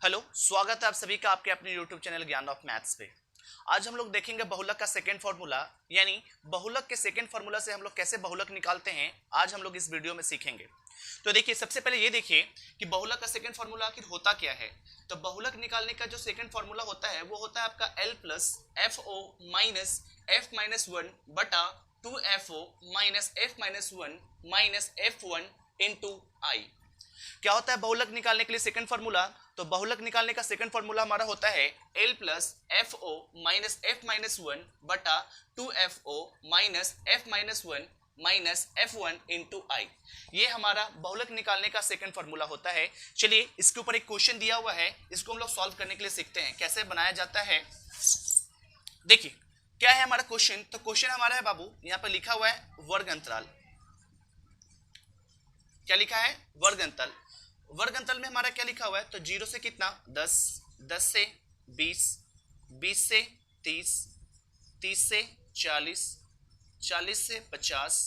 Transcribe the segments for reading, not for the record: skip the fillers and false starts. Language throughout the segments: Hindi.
हेलो, स्वागत है आप सभी का आपके अपने YouTube चैनल ज्ञान ऑफ मैथ्स पे। आज हम लोग देखेंगे बहुलक का सेकंड फार्मूला, यानी बहुलक के सेकंड फार्मूला से हम लोग कैसे बहुलक निकालते हैं। आज हम लोग इस वीडियो में सीखेंगे। तो देखिए, सबसे पहले ये देखिए कि बहुलक का सेकंड फार्मूला आखिर होता क्या है। तो बहुलक निकालने का जो सेकंड फार्मूला होता है वो होता है आपका L plus F O minus F minus one बटा 2FO minus F minus one minus F1 into I. क्या होता है बहुलक निकालने के लिए सेकंड फार्मूला। तो बहुलक निकालने का सेकंड फार्मूला हमारा होता है L plus F O minus F minus one बटा 2FO minus F minus one minus F1 into I. ये हमारा बहुलक निकालने का सेकंड फार्मूला होता है। चलिए, इसके ऊपर एक क्वेश्चन दिया हुआ है, इसको हम लोग सॉल्व करने के लिए सीखते हैं कैसे बनाया जाता है। देखिए क्या है हमारा क्वेश्चन। तो क्वेश्चन हमारा है बाबू, यहाँ पर लिखा हुआ है वर्ग अंतराल। क्या लिखा है? वर्ग अंतराल। वर्ग अंतराल में हमारा क्या लिखा हुआ है? तो 0 से कितना 10, 10 से 20, 20 से 30, 30 से 40, 40 से 50,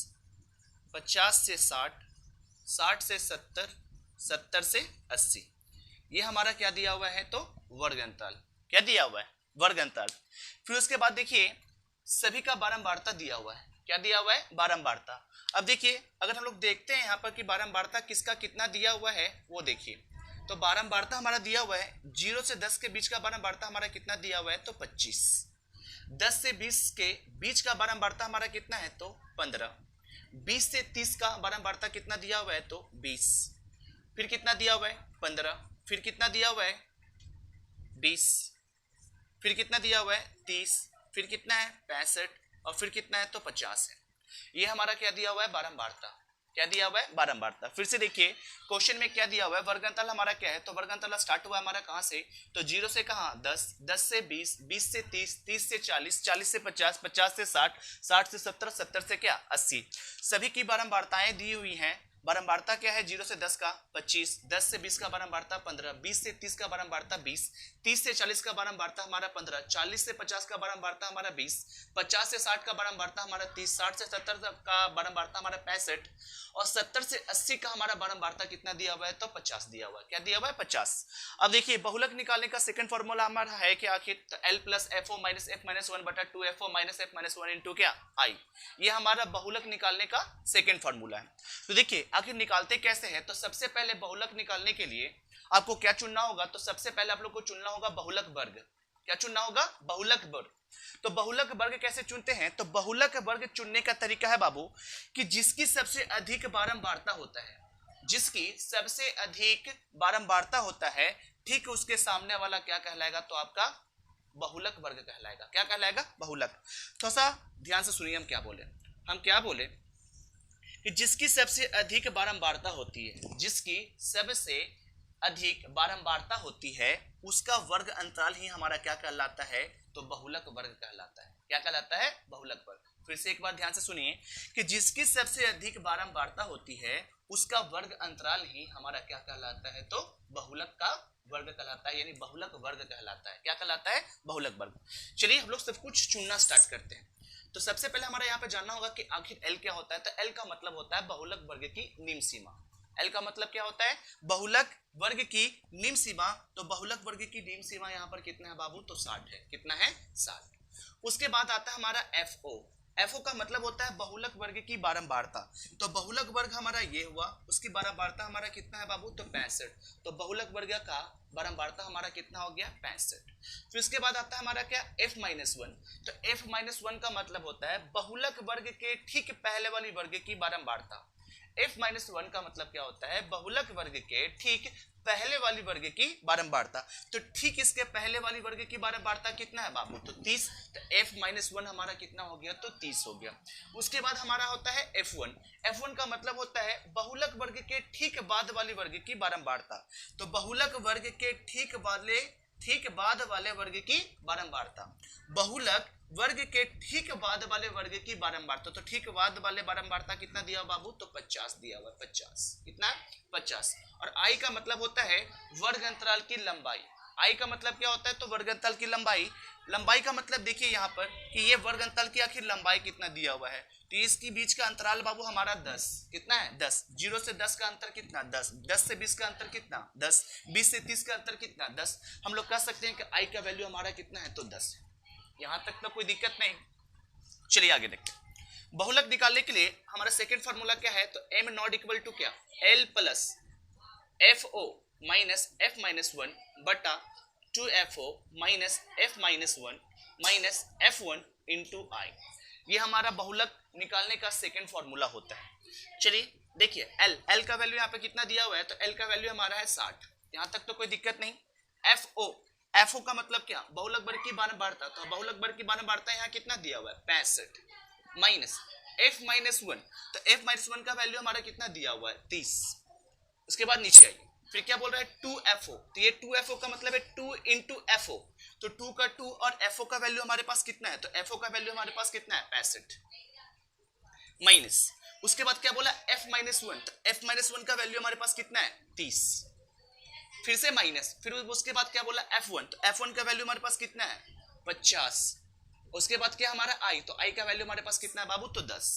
50 से 60, 60 से 70, 70 से 80। ये हमारा क्या दिया हुआ है? तो वर्ग अंतराल। क्या दिया हुआ है? वर्ग अंतराल। फिर उसके बाद देखिए सभी का बारंबारता दिया हुआ है। क्या दिया हुआ है? बारंबारता। अब देखिए अगर हम लोग देखते हैं यहाँ पर कि बारंबारता किसका कितना दिया हुआ है वो देखिए। तो बारंबारता हमारा दिया हुआ है 0 से 10 के बीच का बारंबारता हमारा कितना दिया हुआ है? तो 25। 10 से 20 के बीच का बारंबारता हमारा कितना है? तो 15। 20 से 30 का बारंबारता कितना दिया हुआ है? तो 20। फिर कितना दिया हुआ है? 15। फिर कितना दिया हुआ है? 20। फिर कितना दिया हुआ है? 30। फिर कितना है? 65। और फिर कितना है? तो 50 है। ये हमारा क्या दिया हुआ है? बारंबारता। क्या दिया हुआ है? बारंबारता। फिर से देखिए क्वेश्चन में क्या दिया हुआ है। वर्ग अंतराल हमारा क्या है? तो वर्ग अंतराल स्टार्ट हुआ हमारा कहां से? तो 0 से कहां 10, 10 से 20, 20 से 30, 30 से 40, 40 से 50, 50 से 60, 60 से 70, 70 से क्या 80। सभी की बारंबारताएं दी हुई हैं। बारंबारता क्या है? 0 से 10 का 25, 10 से 20 का बारंबारता 15, 20 से 30 का बारंबारता 20, 30 से 40 का बारंबारता हमारा 15, 40 से 50 का बारंबारता हमारा 20, 50 से 60 का बारंबारता हमारा 30, 60 से 70 का बारंबारता हमारा 65 और 70 से 80 का हमारा बारंबारता कितना दिया हुआ है? तो 50 दिया हुआ है। क्या दिया हुआ है? 50। अब देखिए बहुलक निकालने का सेकंड फार्मूला हमारा है क्या आखिर? तो L plus F O minus F minus one बटा 2FO minus F minus one into क्या आई। ये हमारा बहुलक निकालने का सेकंड फार्मूला है। तो देखिए आखिर निकालते कैसे हैं। तो सबसे पहले बहुलक निकालने के लिए आपको क्या चुनना होगा? तो सबसे पहले आप लोग को चुनना होगा बहुलक वर्ग। क्या चुनना होगा? बहुलक वर्ग। तो बहुलक वर्ग कैसे चुनते हैं? तो बहुलक वर्ग चुनने का तरीका है बाबू कि जिसकी सबसे अधिक बारंबारता होता है, जिसकी सबसे अधिक बारंबारता होता है, ठीक उसके सामने वाला क्या कहलाएगा? तो आपका बहुलक वर्ग कहलाएगा। क्या कहलाएगा? बहुलक। थोड़ा सा ध्यान से सुनिए हम क्या बोले। हम क्या बोले कि जिसकी सबसे अधिक बारंबारता होती है, जिसकी सबसे अधिक बारंबारता होती है उसका वर्ग अंतराल ही हमारा क्या कहलाता है? तो बहुलक वर्ग कहलाता है। क्या कहलाता है? बहुलक वर्ग। फिर से एक बार ध्यान से सुनिए कि जिसकी सबसे अधिक बारंबारता होती है उसका वर्ग अंतराल ही हमारा क्या कहलाता है? तो बहुलक का वर्ग कहलाता है, यानी बहुलक वर्ग कहलाता है। क्या कहलाता है? बहुलक वर्ग। चलिए हम लोग सब कुछ चुनना स्टार्ट करते हैं। तो सबसे पहले हमारा यहाँ पे जानना होगा कि आखिर L क्या होता है। तो L का मतलब होता है बहुलक वर्ग की निम्न सीमा। L का मतलब क्या होता है? बहुलक वर्ग की निम्न सीमा। तो बहुलक वर्ग की निम्न सीमा यहाँ पर कितना है बाबू? तो 60 है। कितना है? 60। उसके बाद आता है हमारा FO। FO का मतलब होता है बहुलक वर्ग की बारंबारता। तो बहुलक वर्ग हमारा ये हुआ, उसकी बारंबारता हमारा कितना है बाबू? तो 65। तो बहुलक वर्ग का बारंबारता हमारा कितना हो गया? 65। फिर उसके बाद आता है हमारा क्या? F minus one. तो F माइनस वन का मतलब होता है बहुलक वर्ग के ठीक पहले वाली वर्ग की बारंबारता। F माइनस वन का मतलब क्या होता है? बहुलक वर्ग के ठीक पहले वाली वर्ग की बारंबारता। तो ठीक इसके पहले वाली वर्ग की बारंबारता कितना है बाबू? तो 30। तो F माइनस वन हमारा कितना हो गया? तो 30 हो गया। उसके बाद हमारा होता है F1। F1 का मतलब होता है बहुलक वर्ग के ठीक बाद वाली वर्ग की बारंबारता। तो बहुलक वर्ग के ठीक बाद वाले वर्ग की बारंबारता। बहुलक वर्ग के ठीक बाद वाले वर्ग की बारंबारता। तो ठीक बाद वाले बारंबारता कितना दिया बाबू? तो 50 दिया हुआ। 50 कितना? 50। और आई का मतलब होता है वर्ग अंतराल की लंबाई। आई का मतलब क्या होता है? तो वर्ग अंतराल की लंबाई। लंबाई का मतलब देखिए यहाँ पर कि ये वर्ग अंतराल की आखिर लंबाई कितना दिया हुआ है, तो इसकी बीच का अंतराल बाबू हमारा 10, कितना है 10, 0 से 10 का अंतर कितना 10, 10 से 20 का अंतर कितना 10, 20 से 30 का अंतर कितना 10। हम लोग कह सकते हैं कि आई का वैल्यू हमारा कितना है, तो 10। यहां तक तो कोई दिक्कत नहीं। चलिए आगे देखते हैं। बहुलक निकालने के लिए हमारा सेकेंड फॉर्मूला क्या है, तो m नॉट इक्वल टू क्या, l plus F O minus F minus one बटा 2FO minus F minus one minus F1 into I. ये हमारा बहुलक निकालने का सेकेंड फॉर्मूला होता है। चलिए देखिए L का वैल्यू यहाँ पे कितना दिया हुआ है, तो L का वैल्यू हमारा है 60। यहाँ तक तो कोई दिक्कत नहीं। FO का मतलब क्या, बहुलक वर्ग की बारह बारता, तो बहुलक वर्ग की बारह बारता यहाँ कितना दिया हुआ है 65 माइनस F माइनस वन, तो F माइनस वन का वैल्यू हमारा कितना दिया हुआ है 30। उसके बाद नीचे आइए, फिर क्या बोल रहा है 2FO, तो ये 2FO का मतलब है 2 इंटू FO, तो 2 का 2 और FO का वैल्यू हमारे पास कितना है, तो FO का वैल्यू हमारे पास कितना है 65 माइनस, उसके बाद क्या बोला F माइनस वन, तो F माइनस वन का वैल्यू हमारे पास कितना है 30, फिर से माइनस, फिर उसके बाद क्या बोला F1, तो F1 का वैल्यू हमारे पास कितना है 50, उसके बाद क्या हमारा I, तो I का वैल्यू हमारे पास कितना है बाबू, तो 10।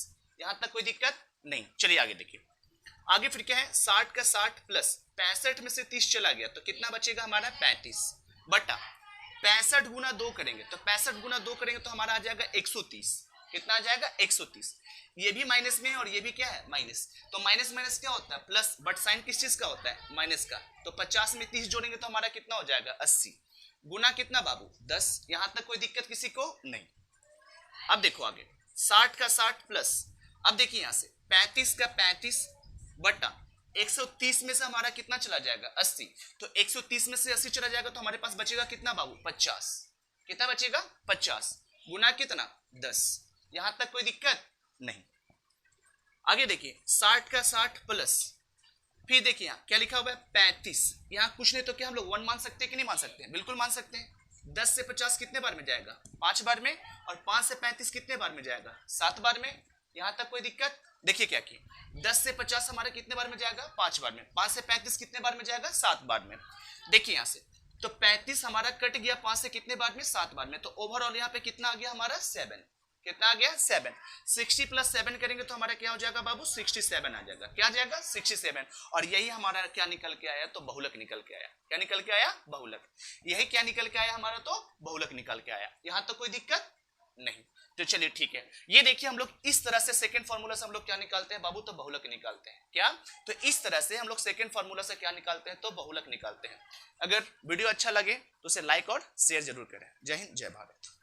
यहां तक कोई दिक्कत नहीं। चलिए आगे देखिए, आगे फिर क्या है 60 का 60 प्लस 65 में से 30 चला गया, तो कितना बचेगा हमारा 35 बटा 65 गुना 2 करेंगे, तो 65 गुना 2 करेंगे तो हमारा आ जाएगा 130। कितना आ जाएगा 130। ये भी माइनस में है और ये भी क्या है माइनस, तो माइनस माइनस क्या होता है प्लस, बट साइन किस चीज का होता है माइनस का, तो 50 में 30 जोड़ेंगे तो हमारा कितना हो जाएगा 80 गुना कितना बाबू 10। यहां तक कोई दिक्कत किसी को नहीं। अब देखो आगे 60 का 60 प्लस, अब देखिए यहां से 35 का 35 बटा 130 में से हमारा कितना चला जाएगा 80, तो 130 में से 80 चला जाएगा तो हमारे पास बचेगा कितना बाबू 50। कितना बचेगा 50 गुना कितना 10। यहां तक कोई दिक्कत नहीं। आगे देखिए 60 का 60 प्लस, फिर देखिए यहां क्या लिखा हुआ है 35, यहां कुछ नहीं तो क्या हम लोग 1 मान सकते हैं कि नहीं मान सकते हैं, बिल्कुल मान सकते हैं। 10 से 50 कितने बार में जाएगा 5 बार में, और 5 से 35 कितने बार में जाएगा 7 बार में। यहां तक कोई दिक्कत। देखिए क्या किए 10 से 50 हमारा कितने बार में जाएगा 5 बार में, 5 से 35 कितने बार में जाएगा 7 बार में। देखिए यहां से तो 35 हमारा कट गया 5 से कितने बार में 7 बार में, तो ओवरऑल यहाँ पे कितना आ गया हमारा 7। कितना आ गया 7। 60 प्लस 7 करेंगे तो हमारा क्या हो जाएगा बाबू 67 आ जाएगा। क्या आ जाएगा 67। और यही हमारा क्या निकल के आया, तो बहुलक निकल के आया। क्या निकल के आया बहुलक। यही क्या निकल के आया हमारा, तो बहुलक निकल के आया। यहां तो कोई दिक्कत नहीं। तो चलिए ठीक है, ये देखिए हम लोग इस तरह से सेकंड फार्मूला से हम लोग क्या निकालते हैं बाबू, तो बहुलक निकालते हैं। क्या, तो इस तरह से हम लोग सेकंड फार्मूला से क्या निकालते हैं, तो बहुलक निकालते हैं। अगर वीडियो अच्छा लगे तो उसे लाइक और शेयर जरूर करें। जय हिंद जय भारत।